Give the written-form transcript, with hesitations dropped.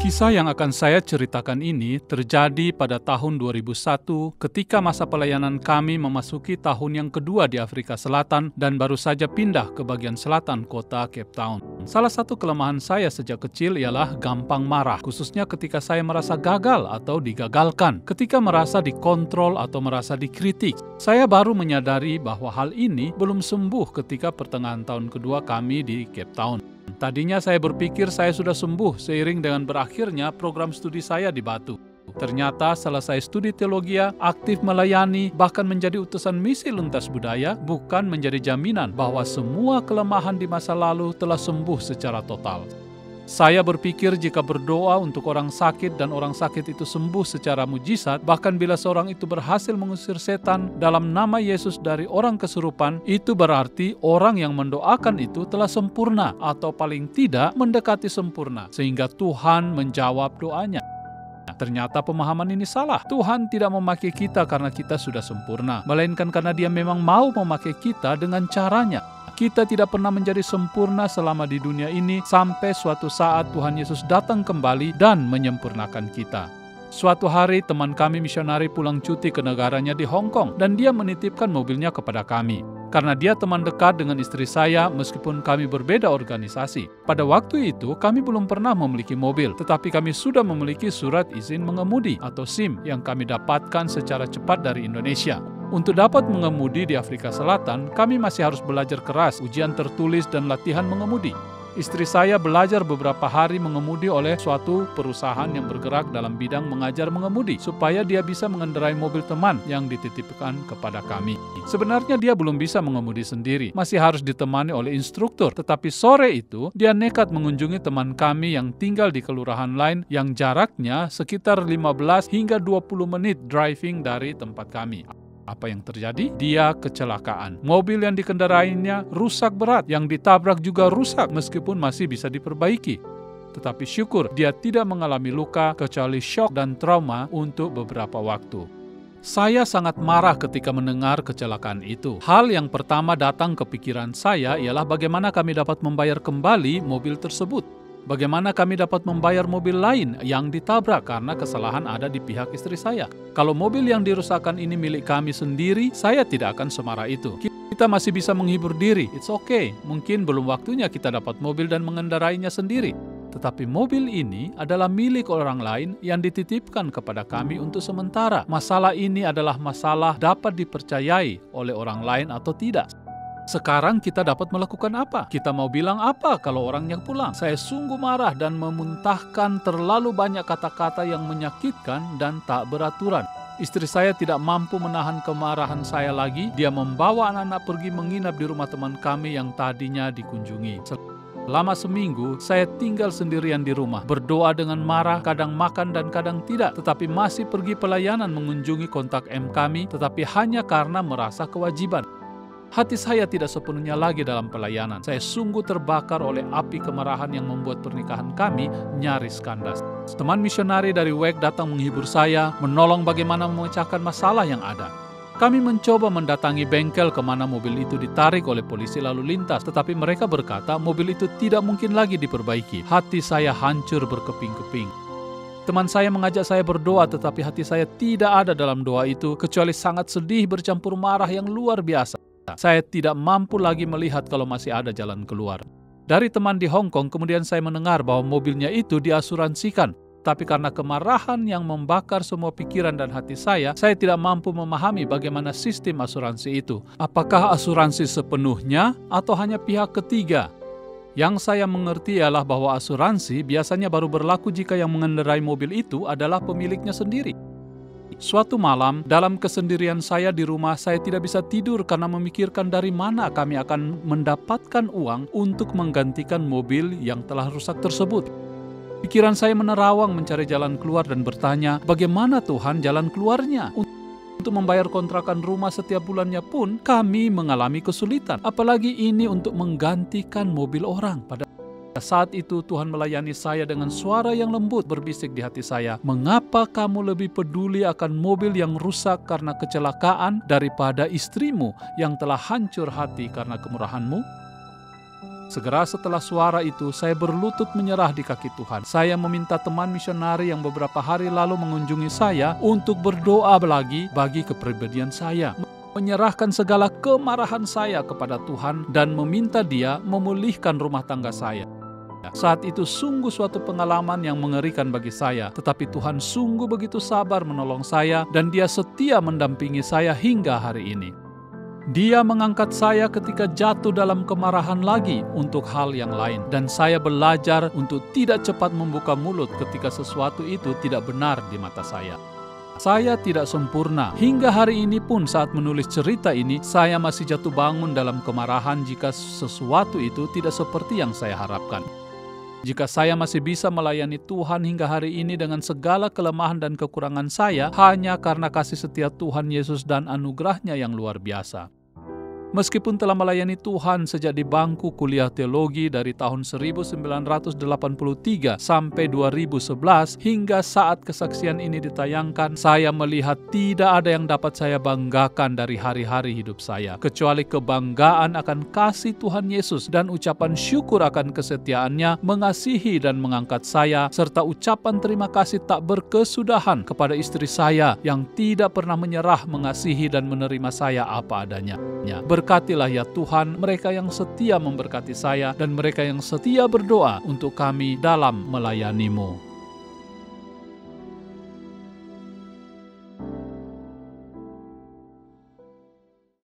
Kisah yang akan saya ceritakan ini terjadi pada tahun 2001 ketika masa pelayanan kami memasuki tahun yang kedua di Afrika Selatan dan baru saja pindah ke bagian selatan kota Cape Town. Salah satu kelemahan saya sejak kecil ialah gampang marah, khususnya ketika saya merasa gagal atau digagalkan, ketika merasa dikontrol atau merasa dikritik. Saya baru menyadari bahwa hal ini belum sembuh ketika pertengahan tahun kedua kami di Cape Town. Tadinya saya berpikir saya sudah sembuh seiring dengan berakhirnya program studi saya di Batu. Ternyata selesai studi teologi, aktif melayani, bahkan menjadi utusan misi lintas budaya, bukan menjadi jaminan bahwa semua kelemahan di masa lalu telah sembuh secara total. Saya berpikir jika berdoa untuk orang sakit dan orang sakit itu sembuh secara mujizat, bahkan bila seorang itu berhasil mengusir setan dalam nama Yesus dari orang kesurupan, itu berarti orang yang mendoakan itu telah sempurna atau paling tidak mendekati sempurna, sehingga Tuhan menjawab doanya. Ternyata pemahaman ini salah. Tuhan tidak memakai kita karena kita sudah sempurna, melainkan karena Dia memang mau memakai kita dengan caranya. Kita tidak pernah menjadi sempurna selama di dunia ini sampai suatu saat Tuhan Yesus datang kembali dan menyempurnakan kita. Suatu hari teman kami misionari pulang cuti ke negaranya di Hong Kong dan dia menitipkan mobilnya kepada kami. Karena dia teman dekat dengan istri saya meskipun kami berbeda organisasi. Pada waktu itu kami belum pernah memiliki mobil, tetapi kami sudah memiliki surat izin mengemudi atau SIM yang kami dapatkan secara cepat dari Indonesia. Untuk dapat mengemudi di Afrika Selatan, kami masih harus belajar keras, ujian tertulis dan latihan mengemudi. Istri saya belajar beberapa hari mengemudi oleh suatu perusahaan yang bergerak dalam bidang mengajar mengemudi, supaya dia bisa mengendarai mobil teman yang dititipkan kepada kami. Sebenarnya dia belum bisa mengemudi sendiri, masih harus ditemani oleh instruktur, tetapi sore itu dia nekat mengunjungi teman kami yang tinggal di kelurahan lain yang jaraknya sekitar 15 hingga 20 menit driving dari tempat kami. Apa yang terjadi? Dia kecelakaan. Mobil yang dikendarainya rusak berat, yang ditabrak juga rusak meskipun masih bisa diperbaiki. Tetapi syukur dia tidak mengalami luka kecuali syok dan trauma untuk beberapa waktu. Saya sangat marah ketika mendengar kecelakaan itu. Hal yang pertama datang ke pikiran saya ialah bagaimana kami dapat membayar kembali mobil tersebut. Bagaimana kami dapat membayar mobil lain yang ditabrak karena kesalahan ada di pihak istri saya. Kalau mobil yang dirusakkan ini milik kami sendiri, saya tidak akan semarah itu. Kita masih bisa menghibur diri, it's okay. Mungkin belum waktunya kita dapat mobil dan mengendarainya sendiri. Tetapi mobil ini adalah milik orang lain yang dititipkan kepada kami untuk sementara. Masalah ini adalah masalah dapat dipercayai oleh orang lain atau tidak. Sekarang kita dapat melakukan apa? Kita mau bilang apa kalau orangnya pulang? Saya sungguh marah dan memuntahkan terlalu banyak kata-kata yang menyakitkan dan tak beraturan. Istri saya tidak mampu menahan kemarahan saya lagi. Dia membawa anak-anak pergi menginap di rumah teman kami yang tadinya dikunjungi. Selama seminggu, saya tinggal sendirian di rumah, berdoa dengan marah, kadang makan dan kadang tidak, tetapi masih pergi pelayanan mengunjungi kontak M kami, tetapi hanya karena merasa kewajiban. Hati saya tidak sepenuhnya lagi dalam pelayanan. Saya sungguh terbakar oleh api kemarahan yang membuat pernikahan kami nyaris kandas. Teman misionari dari WEG datang menghibur saya, menolong bagaimana memecahkan masalah yang ada. Kami mencoba mendatangi bengkel kemana mobil itu ditarik oleh polisi lalu lintas, tetapi mereka berkata mobil itu tidak mungkin lagi diperbaiki. Hati saya hancur berkeping-keping. Teman saya mengajak saya berdoa, tetapi hati saya tidak ada dalam doa itu, kecuali sangat sedih bercampur marah yang luar biasa. Saya tidak mampu lagi melihat kalau masih ada jalan keluar. Dari teman di Hong Kong, kemudian saya mendengar bahwa mobilnya itu diasuransikan. Tapi karena kemarahan yang membakar semua pikiran dan hati saya tidak mampu memahami bagaimana sistem asuransi itu. Apakah asuransi sepenuhnya atau hanya pihak ketiga? Yang saya mengerti ialah bahwa asuransi biasanya baru berlaku jika yang mengendarai mobil itu adalah pemiliknya sendiri. Suatu malam, dalam kesendirian saya di rumah, saya tidak bisa tidur karena memikirkan dari mana kami akan mendapatkan uang untuk menggantikan mobil yang telah rusak tersebut. Pikiran saya menerawang mencari jalan keluar dan bertanya, bagaimana Tuhan jalan keluarnya? Untuk membayar kontrakan rumah setiap bulannya pun, kami mengalami kesulitan. Apalagi ini untuk menggantikan mobil orang. Pada saat itu Tuhan melayani saya dengan suara yang lembut berbisik di hati saya, mengapa kamu lebih peduli akan mobil yang rusak karena kecelakaan daripada istrimu yang telah hancur hati karena kemurahanmu? Segera setelah suara itu, saya berlutut menyerah di kaki Tuhan. Saya meminta teman misionari yang beberapa hari lalu mengunjungi saya untuk berdoa lagi bagi kepribadian saya. Menyerahkan segala kemarahan saya kepada Tuhan dan meminta Dia memulihkan rumah tangga saya. Saat itu sungguh suatu pengalaman yang mengerikan bagi saya, tetapi Tuhan sungguh begitu sabar menolong saya dan Dia setia mendampingi saya hingga hari ini. Dia mengangkat saya ketika jatuh dalam kemarahan lagi untuk hal yang lain, dan saya belajar untuk tidak cepat membuka mulut ketika sesuatu itu tidak benar di mata saya. Saya tidak sempurna. Hingga hari ini pun saat menulis cerita ini, saya masih jatuh bangun dalam kemarahan jika sesuatu itu tidak seperti yang saya harapkan. Jika saya masih bisa melayani Tuhan hingga hari ini dengan segala kelemahan dan kekurangan saya, hanya karena kasih setia Tuhan Yesus dan anugerah-Nya yang luar biasa. Meskipun telah melayani Tuhan sejak di bangku kuliah teologi dari tahun 1983 sampai 2011 hingga saat kesaksian ini ditayangkan, saya melihat tidak ada yang dapat saya banggakan dari hari-hari hidup saya, kecuali kebanggaan akan kasih Tuhan Yesus dan ucapan syukur akan kesetiaan-Nya mengasihi dan mengangkat saya, serta ucapan terima kasih tak berkesudahan kepada istri saya yang tidak pernah menyerah mengasihi dan menerima saya apa adanya. Berkatilah ya Tuhan mereka yang setia memberkati saya dan mereka yang setia berdoa untuk kami dalam melayani-Mu.